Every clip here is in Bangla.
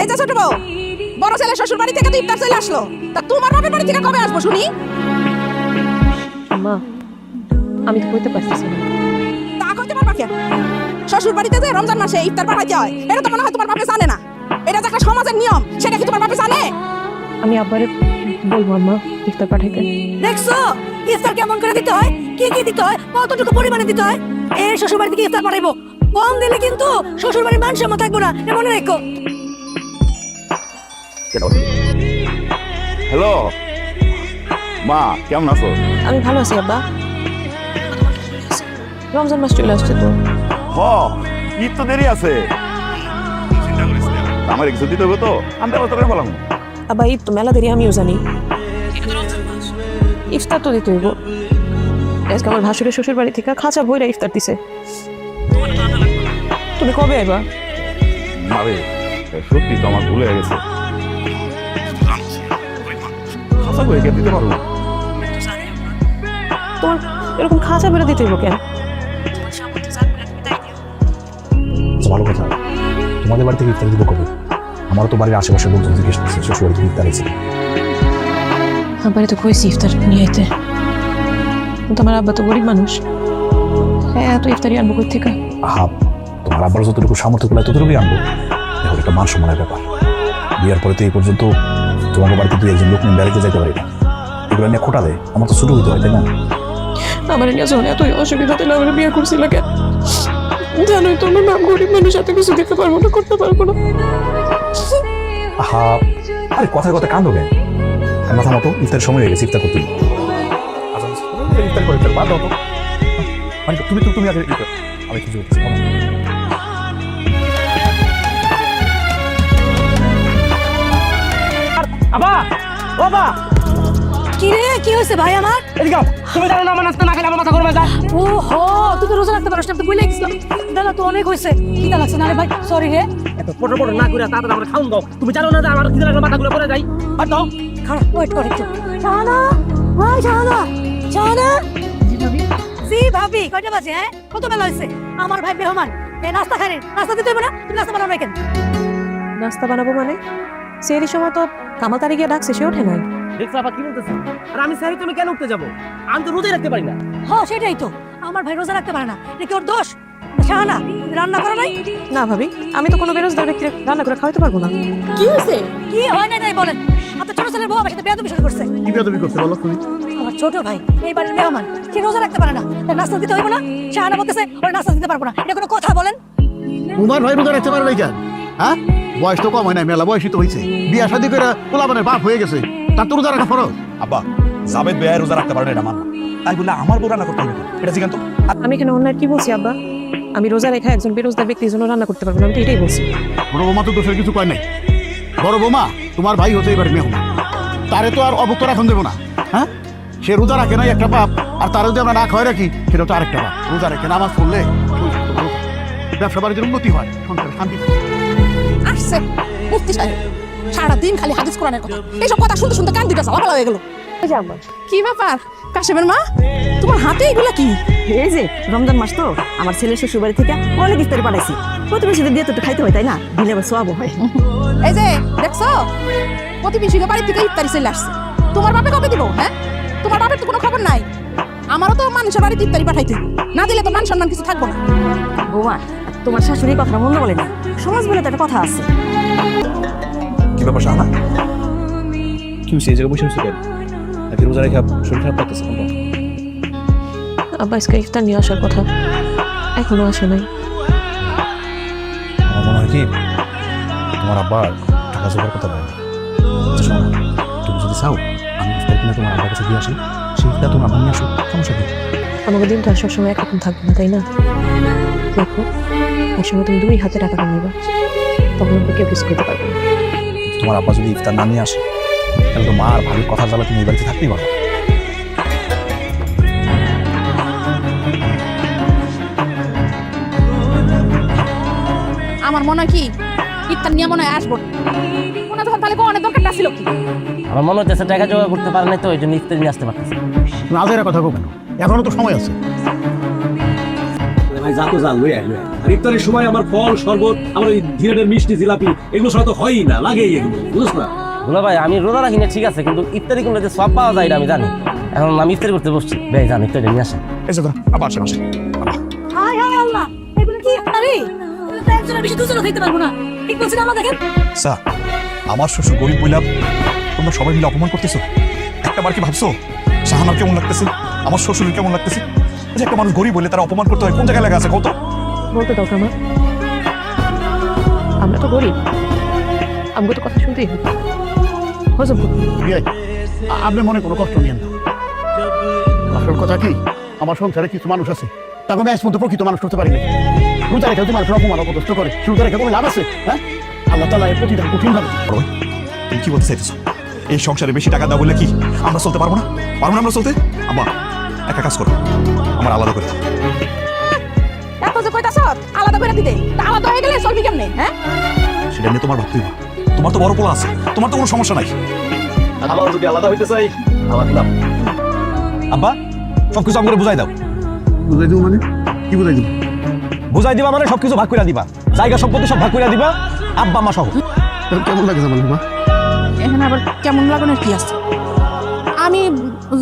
এই যে ছোট বউ, বড় ছেলে শ্বশুর বাড়ি থেকে তো ইফতার চলে আসলো, তা তোমার বাপের বাড়ি থেকে কবে আসবো শুনি? মা আমি তো কইতে পারতেছি না। তা কইতে পারবা কেন? শ্বশুর বাড়িতে যে রমজান মাসে ইফতার পাঠাইতে হয় এটা তো মনে হয় তোমার বাপে জানে না। এটা যে একটা সমাজের নিয়ম, সেটা কি তোমার বাপে জানে? আমি আব্বারে বলবো আম্মা ইফতার পাঠাইতে। দেখছো ইফতার কেমন করে দিতে হয়, কি কি দিতে হয়, কতটুকু পরিমাণে দিতে হয়। এই শ্বশুর বাড়ি থেকে ইফতার পাঠাইবো, কম দিলে কিন্তু শ্বশুর বাড়ির মান সম্মান থাকবো না, এটা মনে রেখো। হ্যালো মা, কেমন আছো? আমি ভালো আছি আব্বা। রমজান মাস চলে আসছে তো। হ, ঈদ তো দেরি আছে। আমার কিছু দিতে হবে তো, আমি ব্যবস্থা করে বললাম। আব্বা ঈদ তো মেলা দেরি, আমিও জানি। ইফতার তো দিতে হইব। আজকে আমার ভাসুরের শ্বশুর বাড়ি থেকে খাঁচা বইরা ইফতার দিছে। তুমি কবে আইবা? আরে সত্যি তো আমার ভুলে গেছে। খাসা বই কে দিতে পারবো? তোমার এরকম খাঁচা বেড়ে দিতে হইব কেন? ভালো কথা, তোমাদের বাড়ি থেকে ইফতার দিব কবে? আমারও তো বাড়ির আশেপাশে লোকজন জিজ্ঞেস করছে শ্বশুর বাড়ি থেকে ইফতার আছে। আব্বারে তো কইছি ইফতার নিয়ে আইতে, কিন্তু আমার আব্বা তো গরিব মানুষ। হ্যাঁ, এত ইফতারি আনবো কই থেকে? আহা, তোমার আব্বার যতটুকু সামর্থ্য করলে ততটুকুই আনবো। এখন একটা মান সম্মানের ব্যাপার। বিয়ার পরে তো এই পর্যন্ত তোমাকে বাড়িতে তুই একজন লোক নিয়ে বেড়াইতে যাইতে পারি না। এগুলো নিয়ে খোটা দেয়, আমার তো ছোট হইতে হয়, তাই না? আমার নিয়ে যখন এতই অসুবিধা দিলে আমার বিয়ে করছিল কেন? জানোই তো আমার নাম গরিব মানুষ, এত কিছু দিতে পারবো না, করতে পারবো না। আহা, আরে কথায় কথা কান্দো কেন? মাথা মতো ইফতার সময় হয়ে গেছে, ইফতার করতে হবে। ইফতার করে ইফতার বাদ দাও তো। মানে তুমি তুমি আগে আমি কিছু হচ্ছে আবা, ও বা, কি রে, কি হয়েছে ভাই আমার? এদিকে আও। তুমি জানো না আমার নাস্তা না খেলে আমার মাথা গরম হয়ে যায়। ও হো, তুই তো রোজা রাখতে পারিস না, তুই বলে গেছিলাম। দাদা তো অনেক হয়েছে, খিদা লাগছে না রে ভাই, সরি হে। এত পটর পটর না করে তাড়াতাড়ি আমরা খাওন দাও। তুমি জানো না যে আমার খিদে লাগলে মাথাগুলো পড়ে যায়। আর দাও। খারাপ, ওয়েট কর একটু। শাহানা, ভাই শাহানা, শাহানা। জি ভাবি, কয়টা বাজে? হ্যাঁ, কত বেলা হয়েছে? আমার ভাই মেহমান, এই নাস্তা খায়, নাস্তা দিতে হবে না? তুমি নাস্তা বানাও না কেন? নাস্তা বানাবো মানে? সেই সময় তো কামাল তারি গিয়ে ডাকছে, সে ওঠে নাই। দেখছো আবার কি বলতেছে? আর আমি স্যারি তুমি কেন উঠতে যাবো? আমি তো রোজাই রাখতে পারি না। হ্যাঁ সেটাই তো, আমার ভাই রোজা রাখতে পারে না, এটা কি ওর দোষ? শাহানা, রান্না করো নাই? না ভাবি, আমি তো কোনো বেরোজগার ব্যক্তির রান্না করে খাওয়াতে পারবো না। কি হয়েছে? কি হয় না তাই বলেন। আপনার ছোট ছেলের বউ আমার সাথে বেয়াদবি শুরু করছে। কি বেয়াদবি করছে বলো তুমি? আমার ছোট ভাই এই বাড়ির মেহমান, সে রোজা রাখতে পারে না, তার নাস্তা দিতে হইব না? শাহানা বলতেছে ওর নাস্তা দিতে পারবো না, এটা কোনো কথা বলেন? তোমার ভাই রোজা রাখতে পারবে কেন? হ্যাঁ, বয়স তো কম হয় না, মেলা বয়সই তো হয়েছে। বিয়া শাদী করে পোলাপানের বাপ হয়ে গেছে, তার তো রোজা রাখা ফরজ। আব্বা, জাবেদ বেয়ায় রোজা রাখতে পারে না, এটা মানবো। তাই বলে আমার বউ রান্না করতে হবে এটা জিজ্ঞান তো। আমি এখানে অন্যায় কি বলছি আব্বা? আমি রোজা রেখা একজন বেরোজগার ব্যক্তির জন্য রান্না করতে পারবো না, আমি তো এটাই বলছি। বড় বৌমা তো দোষের কিছু কয় নাই। বড় বৌমা তোমার ভাই হতে এবার মেহমান, তারে তো আর অভুক্ত রাখন দেবো না। হ্যাঁ, সে রোজা রাখে নাই একটা পাপ, আর তারা যদি আমরা না খাওয়াই রাখি সেটা তো আরেকটা পাপ। রোজা রেখে নামাজ পড়লে ব্যবসা বাণিজ্যের উন্নতি হয়, সংসারে শান্তি থাকে। আসছে মুফতি সাহেব, সারাদিন খালি হাদিস কোরআনের কথা, এইসব কথা শুনতে শুনতে কান দুটা জ্বালা হয়ে গেল। কি ব্যাপার কাশেমের মা, তোমার হাতে এগুলা কি? এই যে রমজান মাস তো, আমার ছেলের শ্বশুর বাড়ি থেকে অনেক ইফতারি পাঠাইছি। প্রতিবেশীদের দিয়ে তো একটু খাইতে হয়, তাই না? দিলে আবার সোয়াবও হয়। এই যে দেখছো, প্রতিবেশীর বাড়ি থেকে ইফতারি চলে আসছে, তোমার বাপে কবে দিব? হ্যাঁ, তোমার বাপের তো কোনো খবর নাই। আমারও তো মানুষের বাড়িতে ইফতারি পাঠাইতে, না দিলে তো মান সম্মান কিছু থাকবো না। বৌমা, তোমার শাশুড়ি কথা মন্দ বলে না, সমাজ বলে তো একটা কথা আছে। কি ব্যাপার শাহানা? কি হয়েছে? এই জায়গায় বসে বসে কেন? নাকি রোজা রেখে শরীর খারাপ লাগতেছে? আব্বা আজকে ইফতার নিয়ে আসার কথা, এখনো আসে নাই। আমার মনে হয় কি তোমার আব্বার টাকা জোগাড় করতে পারে। শোনো, তুমি যদি চাও আমি ইফতার কিনে তোমার আব্বার কাছে দিয়ে আসি, সেই ইফতার তোমার আব্বা নিয়ে আসো, সমস্যা কি? আমাকে দিন তো আর সবসময় একরকম থাকবে না, তাই না? দেখো, একসময় তুমি দুই হাতে টাকা কামাইবা, তখন আমাকে কেউ কিছু করতে পারবে না। তোমার আব্বা যদি ইফতার না নিয়ে আসে, তাহলে তো মা আর ভাবির কথা জ্বালা তুমি এই বাড়িতে থাকতেই পারো। আমার মনে হয় কি ইফতার নিয়ে মনে হয় আসবো মনে তখন, তাহলে অনেক দরকারটা ছিল কি? আমার মনে হচ্ছে টাকা জোগাড় করতে পারে না, তো ওই জন্য ইফতারি নিয়ে আসতে পারতেছে। তুমি আজেরা কথা কেন? এখনো তো সময় আছে। আরে ভাই যা তো যা লয়ে আয় আর ইফতারের সময় আমার ফল শরবত আমার ওই ধীরের মিষ্টি জিলাপি এগুলো ছাড়া তো হয়ই না লাগেই এগুলো বুঝছ না দুলা ভাই আমি রোজা রাখি না ঠিক আছে কিন্তু ইফতারি কোনটা যে সব পাওয়া যায় এটা আমি জানি এখন আমি ইফতারি করতে বসছি ভাই জানি ইফতারি নিয়ে আসেন এই যে আবার আসেন আসেন হাই হাই আল্লাহ এগুলো কি আরে এগুলো তো একজনের বেশি দুজনে খাইতে পারবো না ঠিক বলছি না আমার দেখেন স্যার আমার শ্বশুর গরিব বইলা তোমরা সবাই মিলে অপমান করতেছো একটা বার কি ভাবছো শাহানার কেমন লাগতেছে আমার শ্বশুরের কেমন লাগতেছে যে একটা মানুষ গরিব বলে তারা অপমান করতে হয় কোন জায়গায় লেগে আছে কত বলতে দাও কামা আমরা তো গরিব আমাকে তো কথা শুনতেই হবে হজম করতে বিয়াই, আপনি মনে কোনো কষ্ট নিয়েন না আসল কথা কি আমার সংসারে কিছু মানুষ আছে তাকে আমি আজ পর্যন্ত প্রকৃত মানুষ করতে পারি না রোজা রেখে যদি মানুষের অপমান অপদস্থ করে রোজা রেখে কোনো লাভ আছে হ্যাঁ আল্লাহ তাআলা এর প্রতিদান কঠিন হবে বড় ভাই তুমি কি বলতে চাইতেছো এই সংসারে বেশি টাকা দাও বলে কি আমরা চলতে পারবো না আমরা চলতে আব্বা একটা কাজ করো আমার আলাদা করে দাও। এত যে কইতাছ আলাদা করে দিতে তা আলাদা হয়ে গেলে চলবি কেমনে হ্যাঁ সেটা নিয়ে তোমার ভাবতেই না তোমার তো বড় পোলা আছে তোমার তো কোনো সমস্যা নাই আমার যদি আলাদা হইতে চাই আমার লাভ আব্বা সবকিছু আমাকে বুঝাই দাও বুঝাই দেবো মানে কি বুঝাই দেবো বুঝাই দিবা মানে সবকিছু ভাগ করে দিবা জায়গা সম্পত্তি সব ভাগ করে দিবা আব্বা মা সহ কেমন লাগে জামাল মা এখানে আবার কেমন লাগানোর কি আছে আমি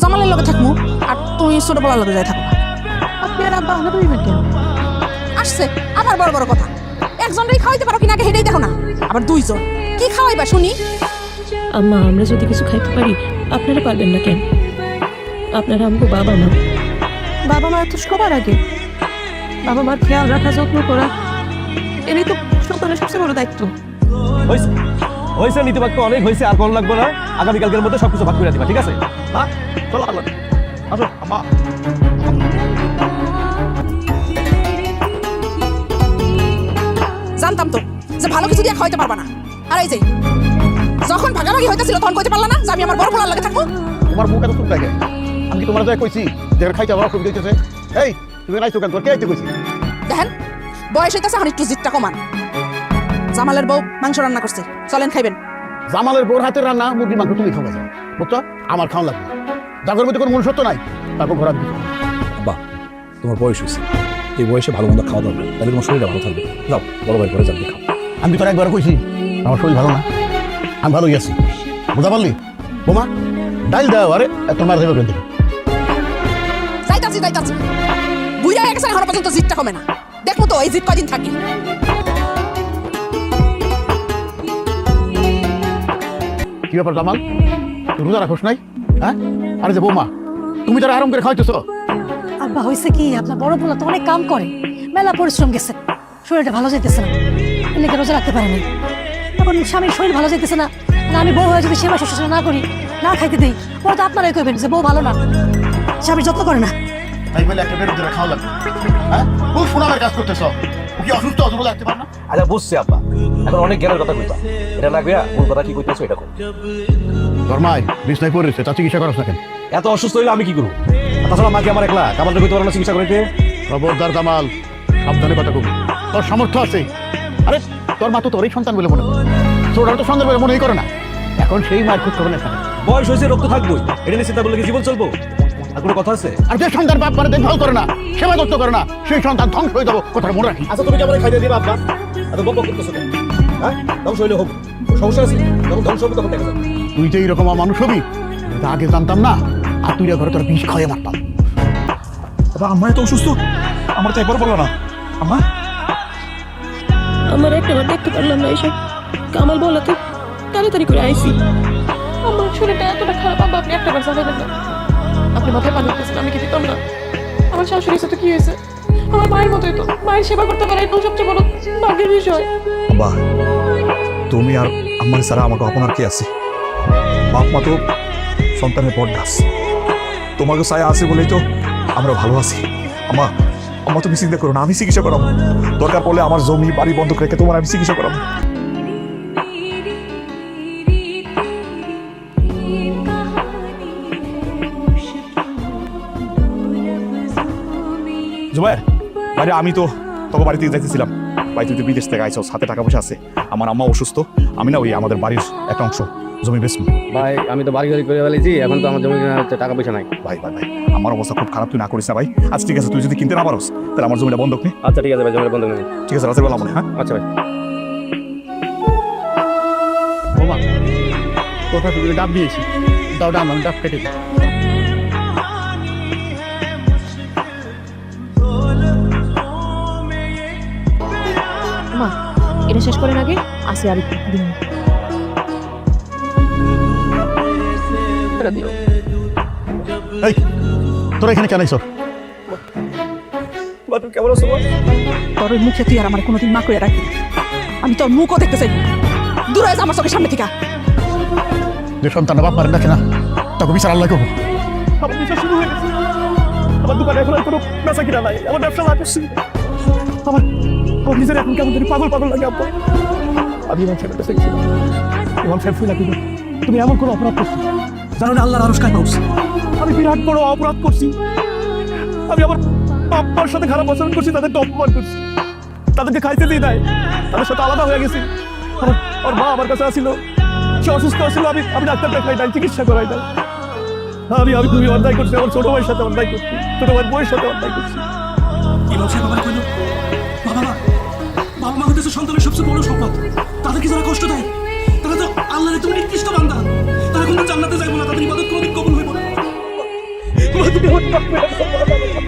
জামালের লগে থাকবো আর তুই ছোট বলার লগে যাই থাকবা আপনি আর আব্বা আলাদা হইবেন কেন আসছে আবার বড় বড় কথা একজনই খাওয়াইতে পারো কিনা আগে হেঁটেই দেখো না আবার দুইজন কি খাওয়াইবা শুনি আম্মা আমরা যদি কিছু খাইতে পারি আপনারা পারবেন না কেন আপনারা আমাকে বাবা মা তো সবার আগে বাবা মার খেয়াল রাখা যত্ন করা এটাই তো সন্তানের সবচেয়ে বড় দায়িত্ব হয়েছে নীতিবাক্য অনেক হয়েছে আর কোন লাগবে না আগামীকালকের মধ্যে সবকিছু ভাগ করে দিবা ঠিক আছে চলো আল্লাহ আসো আমা জানতাম তো যে ভালো কিছু দিয়ে খাওয়াইতে পারবা না আর এই যে যখন ভাগাভাগি হইতেছিল তখন কইতে পারলা না যে আমি আমার বড় পোলার লগে থাকবো তোমার মুখ এত চুপ থাকে আমি কি তোমার যায় কইছি যে খাইতে আমার অসুবিধা হইতেছে এই তুমি নাই চোখান তোর কে আইতে কইছি দেখেন বয়স হইতেছে এখন একটু জিতটা কমান জামালের বউ মাংস রান্না করছে চলেন খাইবেন জামালের বোর হাতের রান্না মুরগি মাংস তুমি খাওয়া যায় বুঝছো আমার খাওয়া লাগবে জাগর মধ্যে কোনো মনুষ্যত্ব নাই তারপর ঘোরা দিতে আব্বা তোমার বয়স হয়েছে এই বয়সে ভালো মন্দ খাওয়া দরকার তাহলে তোমার শরীরটা ভালো থাকবে যাও বড় ভাই ঘরে যাবে খাও আমি তোর একবার কইছি আমার শরীর ভালো না আমি ভালোই আছি বুঝা পারলি বোমা ডাইল দাও আরে তোর মার দেবে কিন্তু যাইতাছি বুইরা হয়ে গেছে এখন পর্যন্ত জিতটা কমে না দেখো তো এই জিত কদিন থাকি কি ব্যাপার জামাল তুই রোজা রাখোস নাই হ্যাঁ আরে যে বৌমা তুমি তার আরাম করে খাওয়াইতেছো আব্বা হয়েছে কি আপনার বড় পোলা তো অনেক কাম করে মেলা পরিশ্রম গেছে শরীরটা ভালো যাইতেছে না এলাকা রোজা রাখতে পারেনি এখন স্বামীর শরীর ভালো যাইতেছে না আর আমি বউ হয়ে যদি সেবা শুশ্রূষা না করি না খাইতে দিই পরে তো আপনারাই কইবেন যে বউ ভালো না স্বামীর যত্ন করে না তাই বলে একটা বেরোতে খাওয়া লাগবে হ্যাঁ খুব সুনামের কাজ করতেছো ও কি অসুস্থ অসুস্থ লাগতে পারে না আচ্ছা বুঝছি আব্বা এখন অনেক জ্ঞানের কথা কইবা এটা লাগবে কোন কথা কি কইতেছো এটা কো ধর্মাই বিছনায় পড়ে রয়েছে তা চিকিৎসা করাস না কেন এত অসুস্থ হইলে আমি কি করব তাছাড়া মাকে আমার একলা কামালটা কইতে পারো না চিকিৎসা করাইতে খবরদার জামাল সাবধানে কথা কবি তোর সামর্থ্য আছে আরে তোর মা তো তোরই সন্তান বলে মনে করে তোর তো সন্তান বলে মনেই করে না এখন সেই মায়ের খোঁজ খবর নেই বয়স হয়েছে রোগ তো থাকবোই এটা নিয়ে চিন্তা করলে কি জীবন চলবো আর কোনো কথা আছে আর যে সন্তান বাপ মানে দেখভাল করে না সেবা যত্ন করে না সেই সন্তান ধ্বংস হয়ে যাবো কথাটা মনে রাখি আচ্ছা তুমি কেমন খাইতে দিবা আব্বা এত বক বক করতেছো কেন হ্যাঁ ধ্বংস হইলে হোক সমস্যা আছে যখন ধ্বংস হবে তখন দেখা যাবে তুই যে এইরকম মানুষ হবি এটা আগে জানতাম না আর তুই ঘরে তোর বিষ খাওয়াই মারতাম আম্মা এত অসুস্থ আমার তো একবার বললো না আম্মা আমার একটাবার দেখতে পারলাম না এসব কামাল বলাতে তাড়াতাড়ি করে আইসি আমার শরীরটা এতটা খারাপ আব্বা আপনি একটাবার জানাবেন না আপনি মাথায় পানি উঠতেছেন আমি কি দিতাম না আমার শাশুড়ির সাথে কি হয়েছে আমার মায়ের মতোই তো মায়ের সেবা করতে পারে এটাও সবচেয়ে বড় ভাগ্যের বিষয় আব্বা তুমি আর আম্মার ছাড়া আমাকে আপনার কি আছে বাপ মা তো সন্তানের পর দাস তোমাকে ছায়া আছে বলেই তো আমরা ভালো আছি আম্মা আম্মা তুমি চিন্তা করো না আমি চিকিৎসা করাবো দরকার পড়লে আমার জমি বাড়ি বন্ধক রেখে তোমার আমি চিকিৎসা করাবো জুবাইর বাইরে আমি তো তোকে বাড়িতে যাইতেছিলাম বাড়িতে তুই বিদেশ থেকে আইসস হাতে টাকা পয়সা আছে আমার আম্মা অসুস্থ আমি না ওই আমাদের বাড়ির একটা অংশ জমি বেশ ভাই আমি তো বাড়ি গাড়ি করে ফেলেছি, এখন তো আমার জমি কেনার হচ্ছে টাকা পয়সা নাই। ভাই ভাই ভাই আমার অবস্থা খুব খারাপ, তুই না করিস না ভাই। আচ্ছা ঠিক আছে, তুই যদি কিনতে না পারোস তাহলে আমার জমিটা বন্ধক নে। আচ্ছা ঠিক আছে ভাই, জমির বন্ধ নেই। ঠিক আছে, রাতের বেলা মনে, হ্যাঁ? আচ্ছা ভাই। বোমা কোথা থেকে ডাব দিয়েছি, দাও ডাব, আমি ডাব কেটে দিই। মা এটা শেষ করেন আগে আসে আর একটু দিন দিও। এই তোরা এখানে কেন আইছ? তুমি কেমন আছো? তোর ওই মুখে তুই আর আমার কোনোদিন মা করে রাখবি। আমি তোর মুখও দেখতে চাই না। দূর হয়ে যা আমার চোখের সামনে থেকে। যে সন্তানটা বাপ মারেন ডাকে না, তাকে বিচার আল্লাহ করবো। আমার বিচার শুরু হয়ে গেছে। আমার দোকানে এখন আর কোনো বেচা কিনা নাই, আমার ব্যবসা না করছি। আমার নিজের এখন কেমন জানি পাগল পাগল লাগে আব্বা। আমি ইমাম সাহেবের কাছে গেছিলাম। ইমাম সাহেব শুনে দিল, তুমি এমন কোনো অপরাধ করছো জানো না আল্লাহর আরশ কায় পাউস। আমি বিরাট বড় অপরাধ করছি। আমি আমার আব্বার সাথে খারাপ আচরণ করছি, তাদেরকে অপমান করছি, তাদেরকে খাইতে দিই নাই, তাদের সাথে আলাদা হয়ে গেছি। আমার মা আমার কাছে আসছিল, সে অসুস্থ আসছিল, আমি ডাক্তার দেখাই নাই, চিকিৎসা করাই নাই। আমি খুবই অন্যায় করছি, আমার ছোট ভাইয়ের সাথে অন্যায় করছি, ছোট ভাইয়ের বউয়ের সাথে অন্যায় করছি। ইমাম সাহেব আবার কইল, বাবা মা হইতেছে সন্তানের সবচেয়ে বড় সম্পদ, তাদেরকে যারা কষ্ট দেয় তারা তো আল্লাহর একদম নিকৃষ্ট বান্দা, তারা কোনো জান্নাতে যাইব না, তাদের ইবাদত কোনোদিন কবুল হইব না। মা, তুমি আমার মাফ করে দাও, মা।